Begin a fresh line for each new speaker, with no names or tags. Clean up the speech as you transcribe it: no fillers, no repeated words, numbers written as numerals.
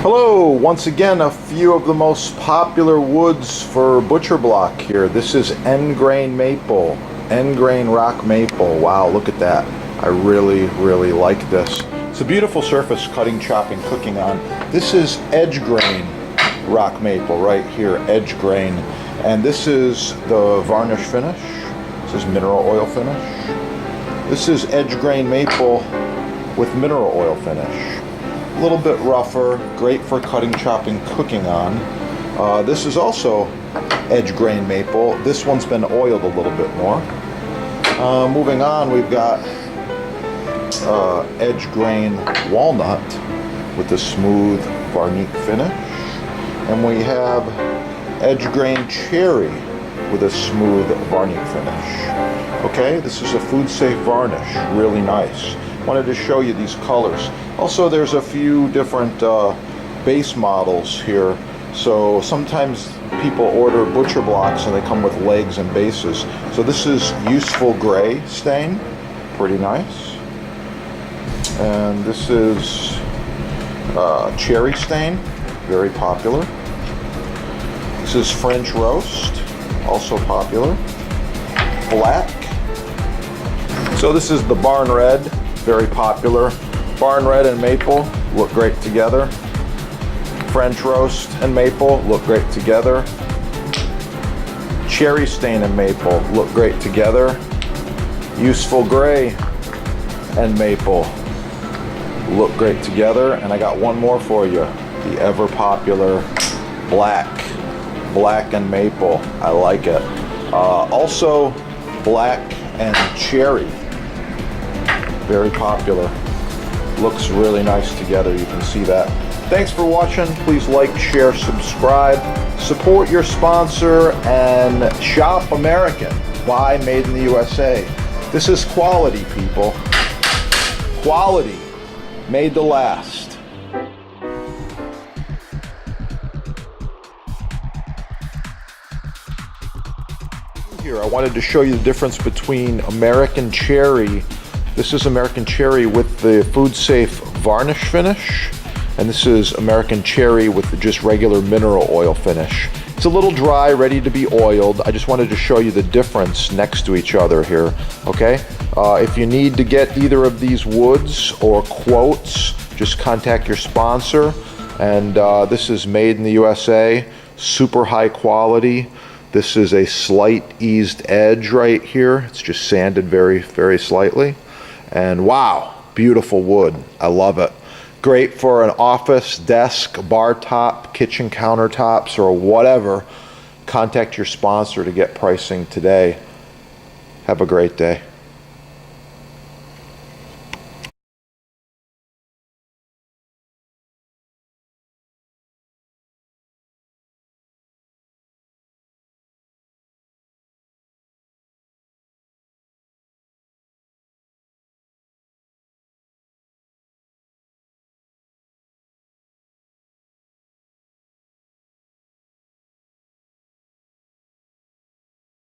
Hello, once again a few of the most popular woods for butcher block here. This is end grain maple, end grain rock maple. Wow, look at that. I really like this. It's a beautiful surface cutting, chopping, cooking on. This is edge grain rock maple right here, edge grain. And this is the varnish finish. This is mineral oil finish. This is edge grain maple with mineral oil finish. A little bit rougher, great for cutting, chopping, cooking on. This is also edge grain maple. This one's been oiled a little bit more. Moving on, we've got edge grain walnut with a smooth varnish finish. And we have edge grain cherry with a smooth varnish finish. Okay, this is a food safe varnish, really nice. Wanted to show you these colors. Also, there's a few different base models here. So sometimes people order butcher blocks and they come with legs and bases. So this is useful gray stain, pretty nice. And this is cherry stain, very popular. This is French roast, also popular. Black. So this is the barn red, very popular. Barn red and maple look great together. French roast and maple look great together. Cherry stain and maple look great together. Useful gray and maple look great together. And I got one more for you, the ever popular black and maple. I like it. Also black and cherry, very popular. Looks really nice together, you can see that. Thanks for watching. Please like, share, subscribe, support your sponsor, and shop American. Buy made in the USA. This is quality, people. Quality, made to last. Here, I wanted to show you the difference between American cherry. This is American cherry with the food safe varnish finish, and this is American cherry with just regular mineral oil finish. It's a little dry, ready to be oiled. I just wanted to show you the difference next to each other here, okay? If you need to get either of these woods or quotes, just contact your sponsor. And this is made in the USA, super high quality. This is a slight eased edge right here. It's just sanded very slightly. And wow, beautiful wood. I love it. Great for an office, desk, bar top, kitchen countertops, or whatever. Contact your sponsor to get pricing today. Have a great day.